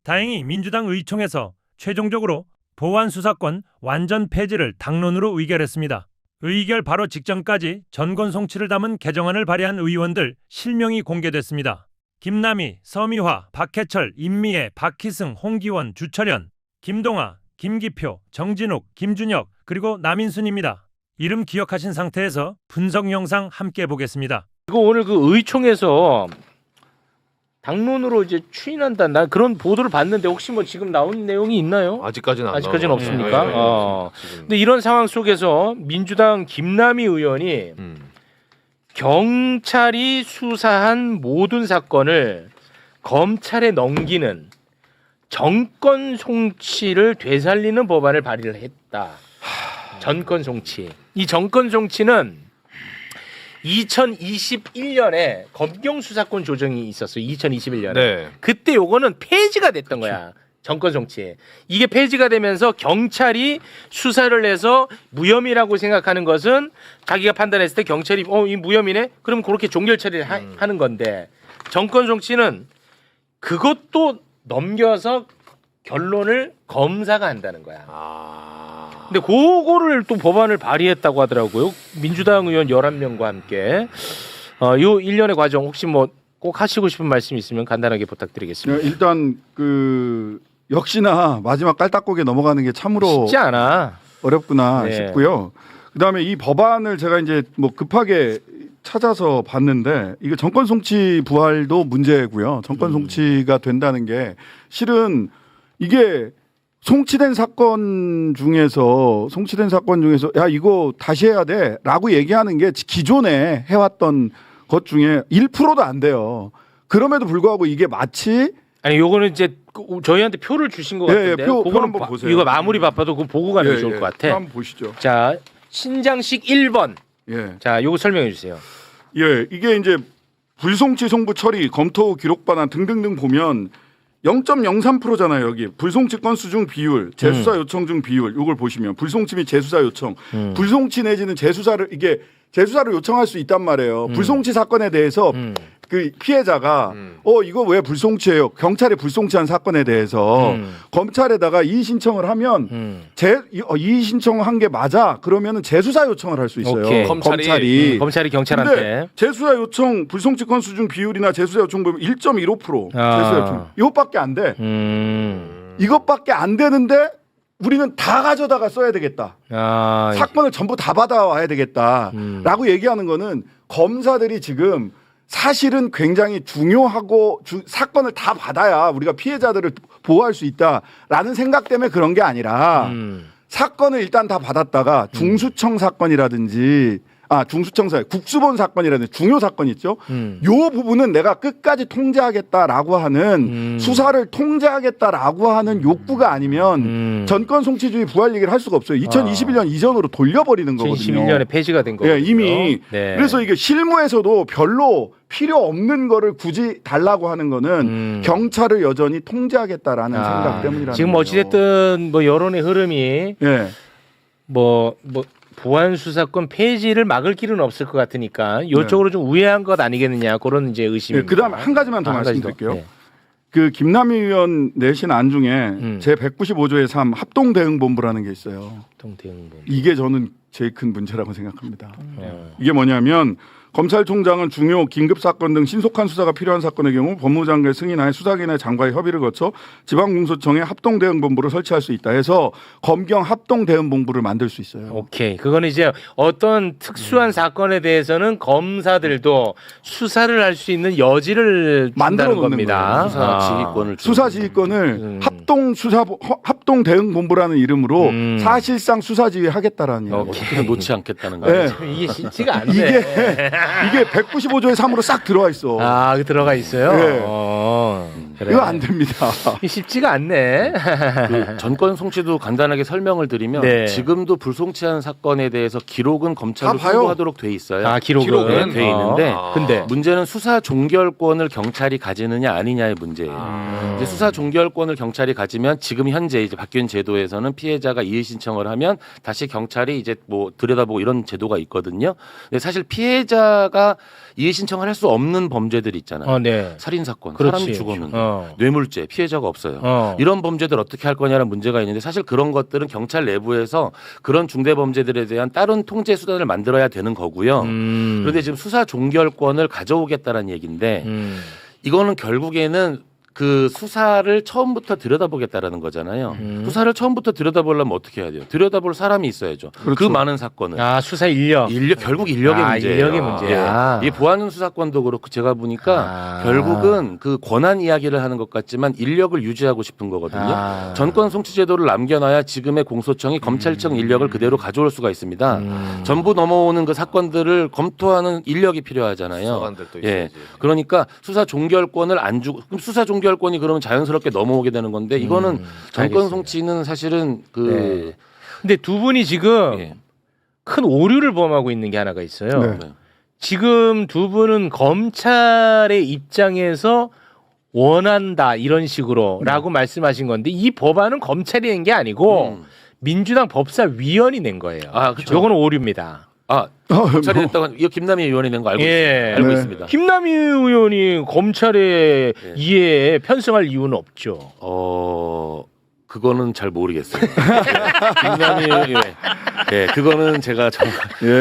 다행히 민주당 의총에서 최종적으로 보안 수사권 완전 폐지를 당론으로 의결했습니다. 의결 바로 직전까지 전권 송치를 담은 개정안을 발의한 의원들 실명이 공개됐습니다. 김남희, 서미화, 박해철, 임미애, 박희승, 홍기원, 주철현, 김동아, 김기표, 정진욱, 김준혁 그리고 남인순입니다. 이름 기억하신 상태에서 분석 영상 함께 보겠습니다. 이거 오늘 그 의총에서 당론으로 이제 추인한다. 나 그런 보도를 봤는데 혹시 뭐 지금 나온 내용이 있나요? 아직까지는 없습니까? 지금. 근데 이런 상황 속에서 민주당 김남희 의원이 경찰이 수사한 모든 사건을 검찰에 넘기는 정권 송치를 되살리는 법안을 발의를 했다. 정권 송치. 이 정권 송치는 2021년에 검경 수사권 조정이 있었어요. 2021년에. 네. 그때 요거는 폐지가 됐던 거야. 정권 송치. 이게 폐지가 되면서 경찰이 수사를 해서 무혐의라고 생각하는 것은 자기가 판단했을 때 경찰이 이 무혐의네? 그럼 그렇게 종결 처리를 하는 건데 정권 송치는 그것도 넘겨서 결론을 검사가 한다는 거야. 근데 그거를 또 법안을 발의했다고 하더라고요. 민주당 의원 11명과 함께. 요 일련의 과정 혹시 뭐 꼭 하시고 싶은 말씀 있으면 간단하게 부탁드리겠습니다. 일단 역시나 마지막 깔딱고개 넘어가는 게 참으로 쉽지 않아. 어렵구나 네. 싶고요. 그다음에 이 법안을 제가 이제 뭐 급하게 찾아서 봤는데 이거 정권 송치 부활도 문제고요. 정권 송치가 된다는 게 실은 이게 송치된 사건 중에서 야 이거 다시 해야 돼라고 얘기하는 게 기존에 해왔던 것 중에 1%도 안 돼요. 그럼에도 불구하고 이게 마치 아니 요거는 이제 저희한테 표를 주신 것 같은데 표 그거는 한번 보세요. 이거 마무리 바빠도 그거 보고 가는 게 좋을 것 같아. 한번 보시죠. 자 신장식 1번. 예. 자 요거 설명해 주세요. 예, 이게 이제 불송치 송부 처리 검토 기록 반환 등등등 보면 0.03%잖아요. 여기 불송치 건수 중 비율, 재수사 요청 중 비율 이걸 보시면 불송치 및 재수사 요청, 불송치 내지는 재수사를 요청할 수 있단 말이에요. 불송치 사건에 대해서 그 피해자가 이거 왜 불송치예요? 경찰이 불송치한 사건에 대해서 검찰에다가 이의 신청을 하면 이의 신청한 게 맞아. 그러면은 재수사 요청을 할 수 있어요. 오케이. 검찰이 경찰한테 재수사 요청 불송치 건수 중 비율이나 재수사 요청 보면 1.15% 재수사 요청 이것밖에 안 돼. 이것밖에 안 되는데 우리는 다 가져다가 써야 되겠다. 사건을 전부 다 받아와야 되겠다라고 얘기하는 거는 검사들이 지금 사실은 굉장히 중요하고 사건을 다 받아야 우리가 피해자들을 보호할 수 있다라는 생각 때문에 그런 게 아니라 사건을 일단 다 받았다가 중수청 사건이라든지 국수본 사건이라든지 중요 사건 있죠. 요 부분은 내가 끝까지 통제하겠다라고 하는 수사를 통제하겠다라고 하는 욕구가 아니면 전권 송치주의 부활 얘기를 할 수가 없어요. 2021년 이전으로 돌려버리는 거거든요. 2021년에 폐지가 된 거예요. 예, 이미. 네. 그래서 이게 실무에서도 별로 필요 없는 거를 굳이 달라고 하는 거는 경찰을 여전히 통제하겠다라는 생각 때문이라는 지금 거죠. 어찌됐든 뭐 여론의 흐름이 예. 뭐 보안 수사권 폐지를 막을 길은 없을 것 같으니까 이쪽으로 좀 우회한 것 아니겠느냐 그런 이제 의심입니다. 네, 그다음에 한 가지만 더 말씀드릴게요. 네. 그 김남희 의원 내신 안 중에 제 195조의 3 합동대응본부라는 게 있어요. 합동대응본부. 이게 저는 제일 큰 문제라고 생각합니다. 이게 뭐냐면 검찰총장은 중요 긴급 사건 등 신속한 수사가 필요한 사건의 경우 법무장관의 승인하에 수사기관의 장과의 협의를 거쳐 지방공소청에 합동대응본부를 설치할 수 있다 해서 검경 합동대응본부를 만들 수 있어요. 오케이. 그거는 이제 어떤 특수한 사건에 대해서는 검사들도 수사를 할 수 있는 여지를 만들어 준다는 놓는 겁니다. 거예요. 수사지휘권을 합동대응본부라는 이름으로 사실상 수사지휘 하겠다라는 얘기예요. 어떻게 놓지 않겠다는 거예요. 네. 이게 쉽지가 않네. 이게 195조의 3으로 싹 들어와 있어. 그 들어가 있어요? 네. 그래. 이거 안 됩니다. 이게 쉽지가 않네. 그 전권 송치도 간단하게 설명을 드리면 네. 지금도 불송치한 사건에 대해서 기록은 검찰로 다 봐요. 송부하도록 돼 있어요. 기록은 돼 있는데 근데 문제는 수사 종결권을 경찰이 가지느냐 아니냐의 문제예요. 이제 수사 종결권을 경찰이 가지면 지금 현재 이제 바뀐 제도에서는 피해자가 이의 신청을 하면 다시 경찰이 이제 뭐 들여다보고 이런 제도가 있거든요. 근데 사실 피해자가 이의 신청을 할 수 없는 범죄들이 있잖아요. 네. 살인 사건, 그렇지. 사람이 죽었는데 뇌물죄 피해자가 없어요. 이런 범죄들 어떻게 할 거냐는 문제가 있는데 사실 그런 것들은 경찰 내부에서 그런 중대 범죄들에 대한 다른 통제 수단을 만들어야 되는 거고요. 그런데 지금 수사 종결권을 가져오겠다는 얘기인데 이거는 결국에는 그 수사를 처음부터 들여다보겠다라는 거잖아요. 수사를 처음부터 들여다보려면 어떻게 해야 돼요? 들여다볼 사람이 있어야죠. 그렇죠. 그 많은 사건을. 수사 인력. 결국 인력의 문제예요. 인력의 문제야. 예. 이 보안 수사권도 그렇고 제가 보니까 결국은 그 권한 이야기를 하는 것 같지만 인력을 유지하고 싶은 거거든요. 전권 송치 제도를 남겨놔야 지금의 공소청이 검찰청 인력을 그대로 가져올 수가 있습니다. 전부 넘어오는 그 사건들을 검토하는 인력이 필요하잖아요. 수사관들도 예. 있어야지. 그러니까 수사 종결권을 안 주고 그럼 수사 종결권이 그러면 자연스럽게 넘어오게 되는 건데 이거는 전권 송치는 사실은 그 근데 두 분이 지금 예. 큰 오류를 범하고 있는 게 하나가 있어요. 네. 지금 두 분은 검찰의 입장에서 원한다 이런 식으로라고 말씀하신 건데 이 법안은 검찰이 낸 게 아니고 민주당 법사위원이 낸 거예요. 그렇죠. 요거는 오류입니다. 검찰이 됐다고 이거 김남희 의원이 낸 거 알고 있습니다. 알고 네. 있습니다. 김남희 의원이 검찰의 네. 이해에 편승할 이유는 없죠. 그거는 잘 모르겠어요. 김남희 그거는 제가 정말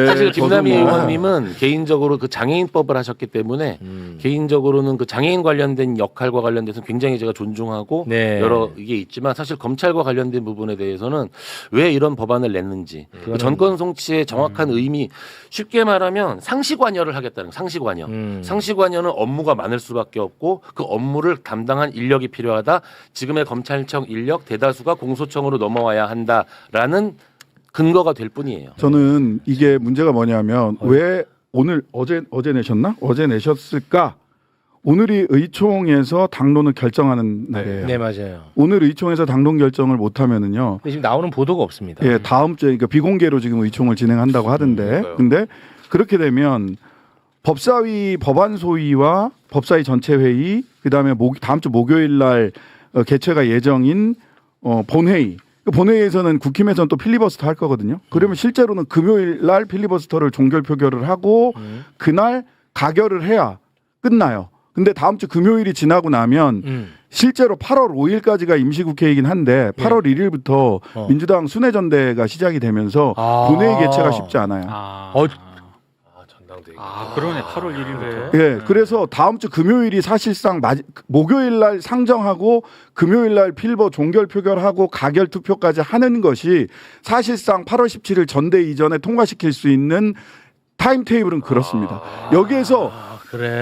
사실 김남희 의원님은 개인적으로 그 장애인법을 하셨기 때문에 개인적으로는 그 장애인 관련된 역할과 관련돼서 굉장히 제가 존중하고 여러 이게 있지만 사실 검찰과 관련된 부분에 대해서는 왜 이런 법안을 냈는지 그 전권 송치의 정확한 의미 쉽게 말하면 상시관여를 하겠다는 상시관여. 상시관여는 업무가 많을 수밖에 없고 그 업무를 담당한 인력이 필요하다. 지금의 검찰청 인력 대다수가 공소청으로 넘어와야 한다라는 근거가 될 뿐이에요. 저는 이게 문제가 뭐냐면 왜 오늘 어제 내셨나? 어제 내셨을까? 오늘이 의총에서 당론을 결정하는 날이에요. 네, 맞아요. 오늘 의총에서 당론 결정을 못 하면은요. 근데 지금 나오는 보도가 없습니다. 예, 다음 주에 그러니까 비공개로 지금 의총을 진행한다고 하던데. 근데 그렇게 되면 법사위 법안 소위와 법사위 전체 회의 그다음에 다음 주 목요일 날 개최가 예정인 본회의. 그 본회의에서는 국힘에서는 또 필리버스터 할 거거든요. 그러면 실제로는 금요일 날 필리버스터를 종결 표결을 하고 그날 가결을 해야 끝나요. 근데 다음 주 금요일이 지나고 나면 실제로 8월 5일까지가 임시국회이긴 한데 8월 1일부터 민주당 순회전대가 시작이 되면서 본회의 개최가 쉽지 않아요. 그러네. 8월 1일부터. 예, 그래서 다음 주 금요일이 사실상 목요일 날 상정하고 금요일 날 필버 종결 표결하고 가결 투표까지 하는 것이 사실상 8월 17일 전대 이전에 통과시킬 수 있는 타임 테이블은 그렇습니다. 여기에서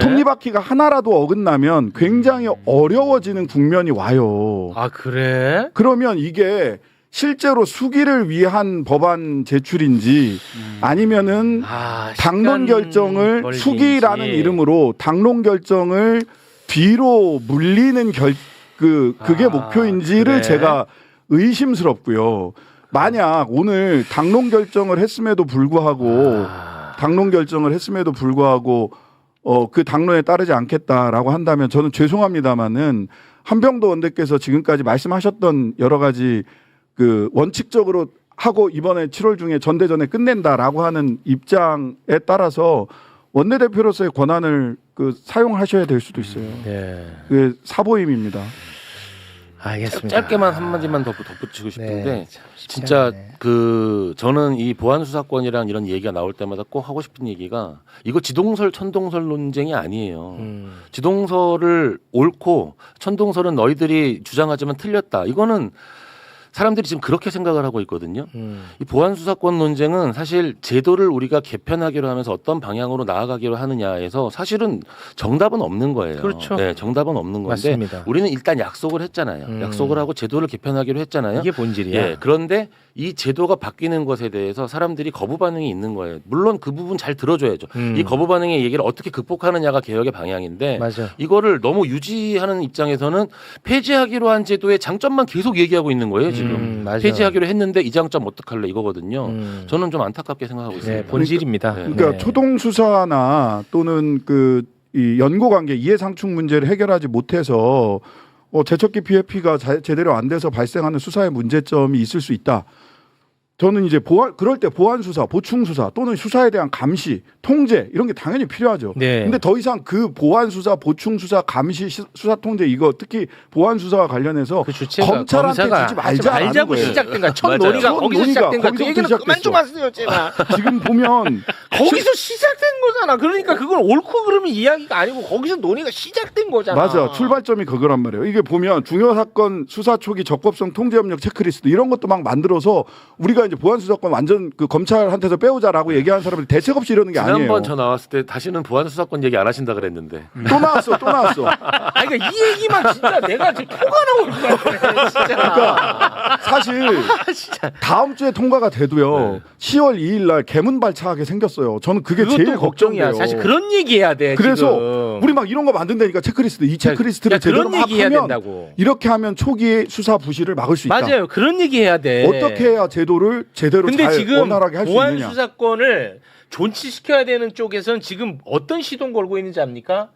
톱니바퀴가 하나라도 어긋나면 굉장히 어려워지는 국면이 와요. 그래? 그러면 이게 실제로 수기를 위한 법안 제출인지 아니면은 당론 결정을 벌기인지. 수기라는 이름으로 당론 결정을 뒤로 물리는 그게 목표인지를 제가 의심스럽고요. 만약 오늘 당론 결정을 했음에도 불구하고 그 당론에 따르지 않겠다라고 한다면 저는 죄송합니다마는 한병도 원대께서 지금까지 말씀하셨던 여러 가지 그 원칙적으로 하고 이번에 7월 중에 전대전에 끝낸다라고 하는 입장에 따라서 원내대표로서의 권한을 사용하셔야 될 수도 있어요. 그 사보임입니다. 알겠습니다. 짧게만 한마디만 더 덧붙이고 싶은데 쉽지 진짜 않네. 저는 이 보안 수사권이랑 이런 얘기가 나올 때마다 꼭 하고 싶은 얘기가 이거 지동설 천동설 논쟁이 아니에요. 지동설을 옳고 천동설은 너희들이 주장하지만 틀렸다. 이거는 사람들이 지금 그렇게 생각을 하고 있거든요. 이 보안 수사권 논쟁은 사실 제도를 우리가 개편하기로 하면서 어떤 방향으로 나아가기로 하느냐에서 사실은 정답은 없는 거예요. 그렇죠. 네, 정답은 없는 건데 맞습니다. 우리는 일단 약속을 했잖아요. 약속을 하고 제도를 개편하기로 했잖아요. 이게 본질이야. 예, 그런데 이 제도가 바뀌는 것에 대해서 사람들이 거부 반응이 있는 거예요. 물론 그 부분 잘 들어줘야죠. 이 거부 반응의 얘기를 어떻게 극복하느냐가 개혁의 방향인데 맞아. 이거를 너무 유지하는 입장에서는 폐지하기로 한 제도의 장점만 계속 얘기하고 있는 거예요. 지금 맞아. 폐지하기로 했는데 이 장점 어떡할래 이거거든요. 저는 좀 안타깝게 생각하고 있습니다. 네, 본질입니다. 그러니까 초동 수사나 또는 이 연고 관계 이해상충 문제를 해결하지 못해서 제척기 PFP가 제대로 안 돼서 발생하는 수사의 문제점이 있을 수 있다. 저는 이제 그럴 때 보완 수사, 보충 수사 또는 수사에 대한 감시, 통제 이런 게 당연히 필요하죠. 네. 근데 더 이상 그 보완 수사, 보충 수사, 감시, 수사 통제 이거 특히 보완 수사와 관련해서 그 주체가 검찰한테 주지 말자라는 말자고 거예요. 시작된 거야. 첫 맞아요. 논의가 첫 거기서 논의가 시작된 거야. 그 거기서부터 얘기는 그만 좀 시작됐어. 하세요, 제발. 지금 보면 거기서 시작된 거잖아. 그러니까 그건 옳고 그름이 이야기가 아니고 거기서 논의가 시작된 거잖아. 맞아. 출발점이 그거란 말이에요. 이게 보면 중요 사건 수사 초기 적법성 통제 협력 체크리스트 이런 것도 막 만들어서 우리가 이제 보안 수사권 완전 그 검찰한테서 빼오자라고 얘기하는 사람들 대책 없이 이러는 게 아니에요. 지난번 저 나왔을 때 다시는 보안 수사권 얘기 안 하신다 그랬는데. 또 나왔어. 아니 그러니까 이 얘기만 진짜 내가 지금 토가 나올 것 같아. 진짜. 그러니까 사실 다음 주에 통과가 돼도요. 10월 2일 날 개문 발차하게 생겼어요. 저는 그게 그것도 제일 걱정이야. 걱정돼요. 사실 그런 얘기해야 돼. 그래서 지금. 우리 막 이런 거 만든다니까 체크리스트. 이 체크리스트를 야, 제대로 그런 막 얘기해야 하면 된다고. 이렇게 하면 초기 수사 부실을 막을 수 있다. 맞아요. 그런 얘기해야 돼. 어떻게 해야 제도를 제대로 근데 잘 지금 원활하게 할 수 보안 있느냐. 수사권을 존치시켜야 되는 쪽에서는 지금 어떤 시동 걸고 있는지 압니까?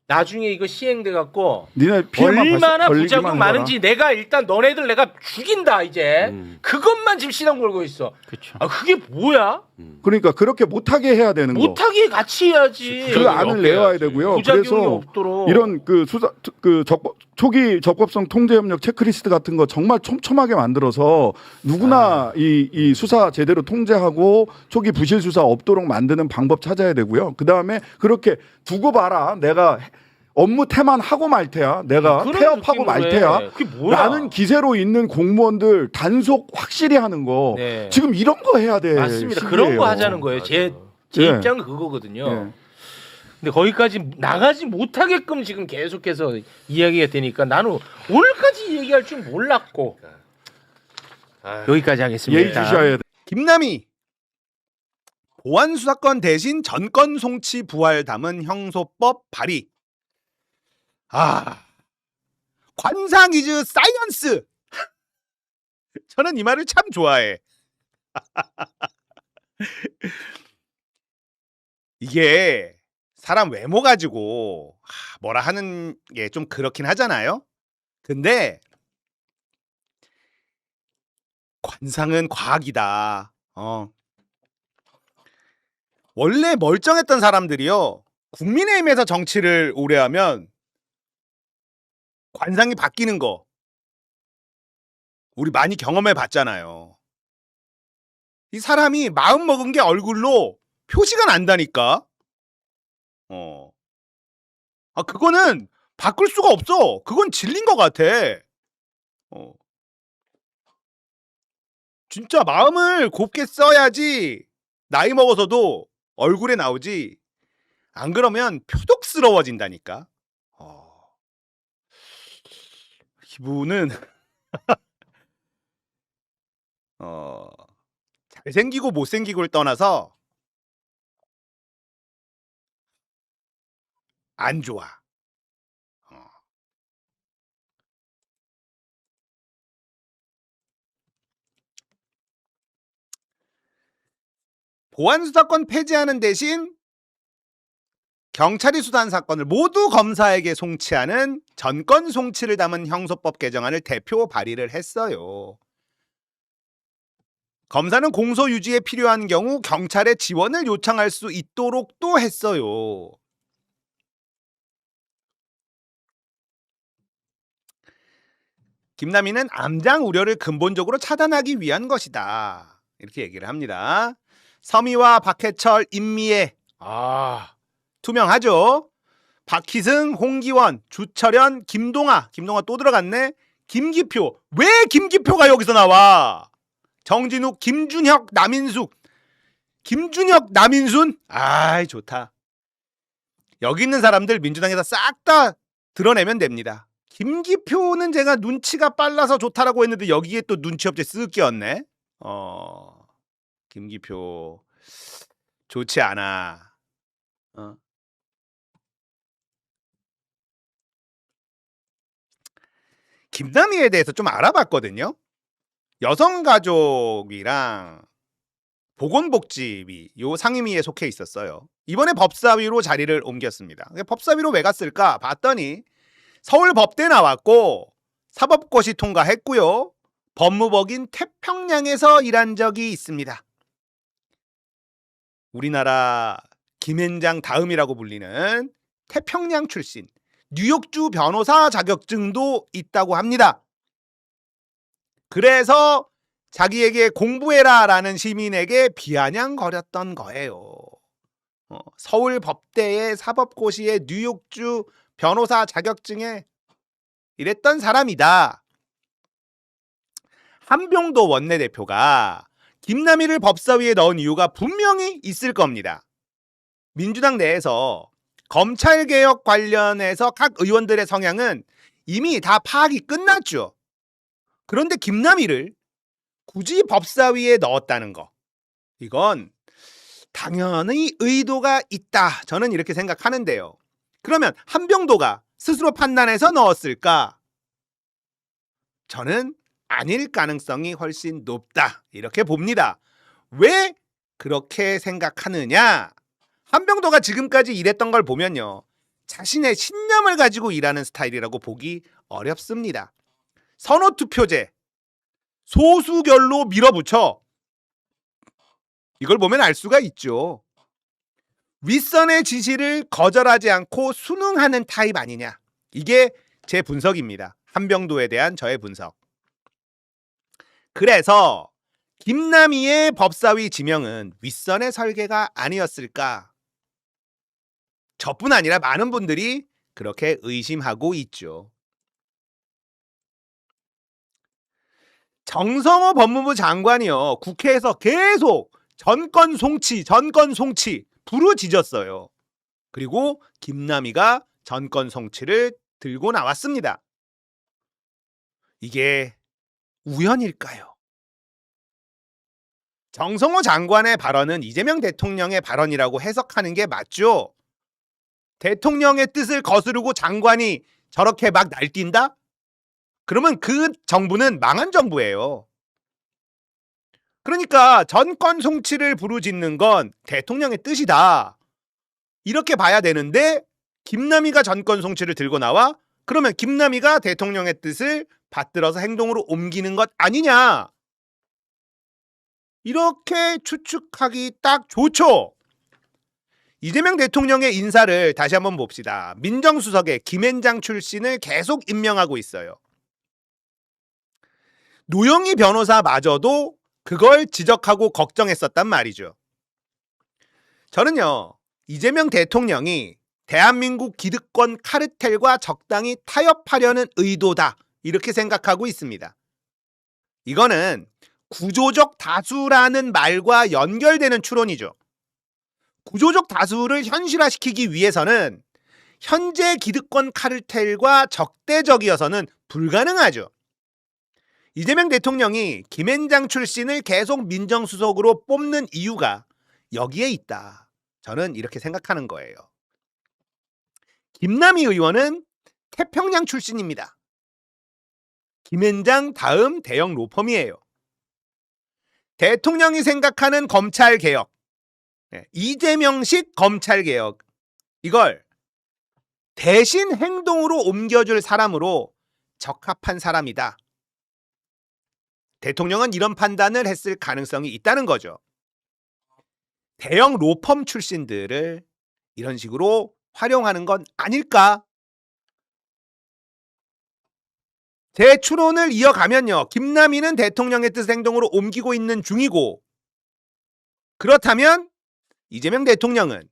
나중에 이거 시행돼 갖고 니네 피해만 얼마나 걸리기만 부작용 해라. 많은지 내가 일단 너네들 내가 죽인다 이제 그것만 지금 시동 걸고 있어. 그렇죠. 아 그게 뭐야? 그러니까 그렇게 못하게 해야 되는 거. 못하게 같이 해야지. 그 안을 내와야 되고요. 부작용이 그래서 없도록. 이런 그 수사 그 초기 적법성 통제 협력 체크리스트 같은 거 정말 촘촘하게 만들어서 누구나 이 수사 제대로 통제하고 초기 부실 수사 없도록 만드는 방법 찾아야 되고요. 그다음에 그렇게 두고 봐라. 내가 업무 태만 하고 말 테야. 내가 그런 폐업하고 말 느낌으로 테야. 해. 그게 뭐야? 라는 기세로 있는 공무원들 단속 확실히 하는 거. 네. 지금 이런 거 해야 돼. 맞습니다. 시기예요. 그런 거 하자는 거예요. 제 네. 입장은 그거거든요. 네. 근데 거기까지 나가지 못하게끔 지금 계속해서 이야기가 되니까 나는 오늘까지 얘기할 줄 몰랐고 여기까지 하겠습니다. 예의 주셔야 돼. 김남희 보안 수사권 대신 전권 송치 부활 담은 형소법 발의. 관상 이즈 사이언스. 저는 이 말을 참 좋아해. 이게 사람 외모 가지고 뭐라 하는 게 좀 그렇긴 하잖아요. 근데 관상은 과학이다. 원래 멀쩡했던 사람들이요. 국민의힘에서 정치를 오래 하면 관상이 바뀌는 거 우리 많이 경험해 봤잖아요. 이 사람이 마음 먹은 게 얼굴로 표시가 난다니까. 그거는 바꿀 수가 없어. 그건 질린 것 같아. 진짜 마음을 곱게 써야지 나이 먹어서도 얼굴에 나오지. 안 그러면 표독스러워진다니까. 이분은 잘생기고 못생기고를 떠나서 안 좋아. 보안 수사권 폐지하는 대신 경찰이 수사한 사건을 모두 검사에게 송치하는 전권 송치를 담은 형소법 개정안을 대표 발의를 했어요. 검사는 공소 유지에 필요한 경우 경찰의 지원을 요청할 수 있도록 또 했어요. 김남희는 암장 우려를 근본적으로 차단하기 위한 것이다. 이렇게 얘기를 합니다. 서미와 박해철, 임미애 투명하죠. 박희승, 홍기원, 주철현, 김동아 또 들어갔네. 김기표. 왜 김기표가 여기서 나와? 정진욱, 김준혁, 남인숙. 김준혁, 남인순? 아이 좋다. 여기 있는 사람들 민주당에서 싹 다 드러내면 됩니다. 김기표는 제가 눈치가 빨라서 좋다라고 했는데 여기에 또 눈치 없이 쓱 끼었네. 김기표 좋지 않아. 김남희에 대해서 좀 알아봤거든요. 여성가족이랑 보건복지위 요 상임위에 속해 있었어요. 이번에 법사위로 자리를 옮겼습니다. 법사위로 왜 갔을까 봤더니 서울법대 나왔고 사법고시 통과했고요. 법무법인 태평양에서 일한 적이 있습니다. 우리나라 김앤장 다음이라고 불리는 태평양 출신 뉴욕주 변호사 자격증도 있다고 합니다. 그래서 자기에게 공부해라라는 시민에게 비아냥거렸던 거예요. 서울 법대의 사법고시의 뉴욕주 변호사 자격증에 이랬던 사람이다. 한병도 원내대표가 김남희를 법사위에 넣은 이유가 분명히 있을 겁니다. 민주당 내에서 검찰개혁 관련해서 각 의원들의 성향은 이미 다 파악이 끝났죠. 그런데 김남희를 굳이 법사위에 넣었다는 거, 이건 당연히 의도가 있다, 저는 이렇게 생각하는데요. 그러면 한병도가 스스로 판단해서 넣었을까? 저는 아닐 가능성이 훨씬 높다, 이렇게 봅니다. 왜 그렇게 생각하느냐? 한병도가 지금까지 일했던 걸 보면요, 자신의 신념을 가지고 일하는 스타일이라고 보기 어렵습니다. 선호투표제, 소수결로 밀어붙여, 이걸 보면 알 수가 있죠. 윗선의 지시를 거절하지 않고 순응하는 타입 아니냐, 이게 제 분석입니다. 한병도에 대한 저의 분석. 그래서 김남희의 법사위 지명은 윗선의 설계가 아니었을까? 저뿐 아니라 많은 분들이 그렇게 의심하고 있죠. 정성호 법무부 장관이요, 국회에서 계속 전권 송치 부르짖었어요. 그리고 김남희가 전권 송치를 들고 나왔습니다. 이게 우연일까요? 정성호 장관의 발언은 이재명 대통령의 발언이라고 해석하는 게 맞죠? 대통령의 뜻을 거스르고 장관이 저렇게 막 날뛴다? 그러면 그 정부는 망한 정부예요. 그러니까 전권 송치를 부르짖는 건 대통령의 뜻이다, 이렇게 봐야 되는데, 김남희가 전권 송치를 들고 나와? 그러면 김남희가 대통령의 뜻을 받들어서 행동으로 옮기는 것 아니냐, 이렇게 추측하기 딱 좋죠. 이재명 대통령의 인사를 다시 한번 봅시다. 민정수석에 김앤장 출신을 계속 임명하고 있어요. 노영희 변호사마저도 그걸 지적하고 걱정했었단 말이죠. 저는요, 이재명 대통령이 대한민국 기득권 카르텔과 적당히 타협하려는 의도다, 이렇게 생각하고 있습니다. 이거는 구조적 다수라는 말과 연결되는 추론이죠. 구조적 다수를 현실화시키기 위해서는 현재 기득권 카르텔과 적대적이어서는 불가능하죠. 이재명 대통령이 김앤장 출신을 계속 민정수석으로 뽑는 이유가 여기에 있다, 저는 이렇게 생각하는 거예요. 김남희 의원은 태평양 출신입니다. 김앤장 다음 대형 로펌이에요. 대통령이 생각하는 검찰개혁, 이재명식 검찰개혁, 이걸 대신 행동으로 옮겨줄 사람으로 적합한 사람이다. 대통령은 이런 판단을 했을 가능성이 있다는 거죠. 대형 로펌 출신들을 이런 식으로 활용하는 건 아닐까? 제 추론을 이어가면요, 김남희는 대통령의 뜻 행동으로 옮기고 있는 중이고, 그렇다면 이재명 대통령은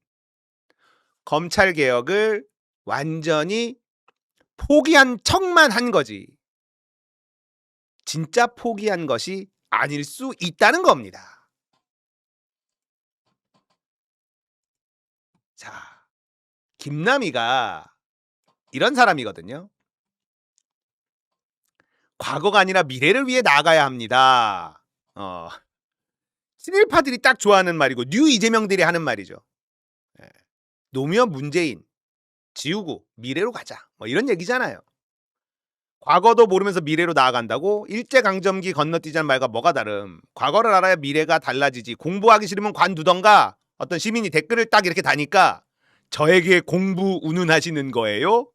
검찰개혁을 완전히 포기한 척만 한 거지, 진짜 포기한 것이 아닐 수 있다는 겁니다. 자, 김남희가 이런 사람이거든요. 과거가 아니라 미래를 위해 나아가야 합니다. 친일파들이 딱 좋아하는 말이고 뉴 이재명들이 하는 말이죠. 노무현 문재인 지우고 미래로 가자, 뭐 이런 얘기잖아요. 과거도 모르면서 미래로 나아간다고? 일제강점기 건너뛰자는 말과 뭐가 다름? 과거를 알아야 미래가 달라지지. 공부하기 싫으면 관두던가. 어떤 시민이 댓글을 딱 이렇게 다니까 저에게 공부 운운하시는 거예요?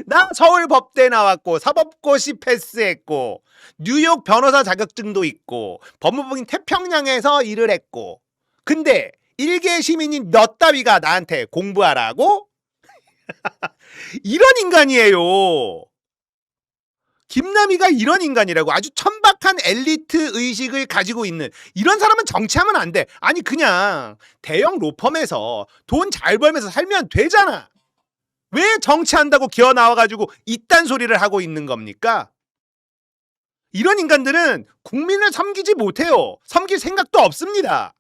나 서울 법대 나왔고 사법고시 패스했고 뉴욕 변호사 자격증도 있고 법무부인 태평양에서 일을 했고 근데 일개 시민인 너 따위가 나한테 공부하라고? 이런 인간이에요. 김남희가 이런 인간이라고. 아주 천박한 엘리트 의식을 가지고 있는 이런 사람은 정치하면 안 돼. 아니 그냥 대형 로펌에서 돈 잘 벌면서 살면 되잖아. 왜 정치한다고 기어 나와가지고 이딴 소리를 하고 있는 겁니까? 이런 인간들은 국민을 섬기지 못해요. 섬길 생각도 없습니다.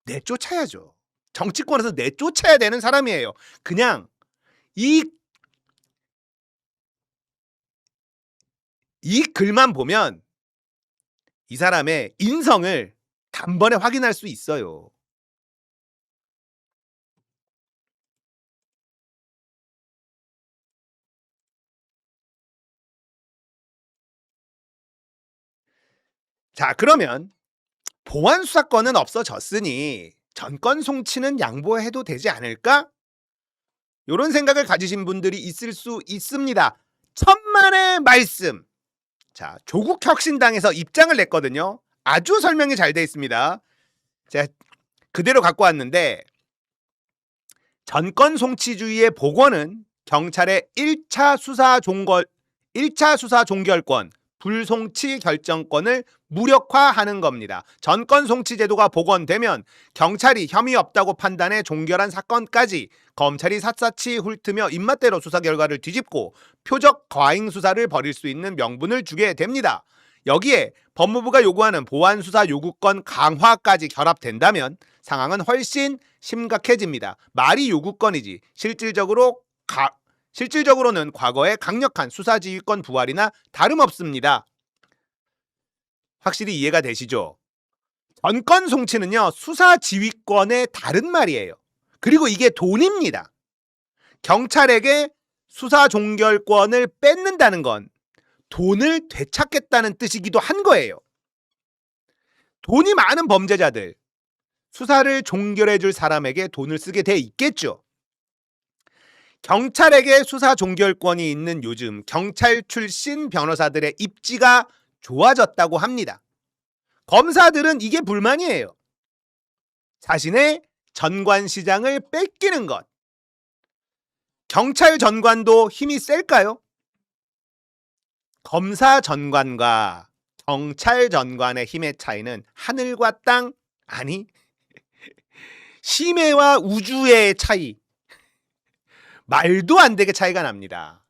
내쫓아야죠. 정치권에서 내쫓아야 되는 사람이에요. 그냥 이 글만 보면 이 사람의 인성을 단번에 확인할 수 있어요. 자, 그러면 보안 수사권은 없어졌으니 전권 송치는 양보해도 되지 않을까? 이런 생각을 가지신 분들이 있을 수 있습니다. 천만의 말씀. 자, 조국혁신당에서 입장을 냈거든요. 아주 설명이 잘 돼 있습니다. 제가 그대로 갖고 왔는데 전권 송치주의의 복원은 경찰의 1차 수사 종결권, 불송치 결정권을 무력화하는 겁니다. 전권 송치 제도가 복원되면 경찰이 혐의 없다고 판단해 종결한 사건까지 검찰이 샅샅이 훑으며 입맛대로 수사 결과를 뒤집고 표적 과잉 수사를 벌일 수 있는 명분을 주게 됩니다. 여기에 법무부가 요구하는 보안 수사 요구권 강화까지 결합된다면 상황은 훨씬 심각해집니다. 말이 요구권이지 실질적으로는 과거의 강력한 수사지휘권 부활이나 다름없습니다. 확실히 이해가 되시죠? 전권 송치는요, 수사지휘권의 다른 말이에요. 그리고 이게 돈입니다. 경찰에게 수사 종결권을 뺏는다는 건 돈을 되찾겠다는 뜻이기도 한 거예요. 돈이 많은 범죄자들, 수사를 종결해줄 사람에게 돈을 쓰게 돼 있겠죠. 경찰에게 수사 종결권이 있는 요즘 경찰 출신 변호사들의 입지가 좋아졌다고 합니다. 검사들은 이게 불만이에요. 자신의 전관 시장을 뺏기는 것. 경찰 전관도 힘이 셀까요? 검사 전관과 경찰 전관의 힘의 차이는 하늘과 땅, 아니 심해와 우주의 차이. 말도 안 되게 차이가 납니다.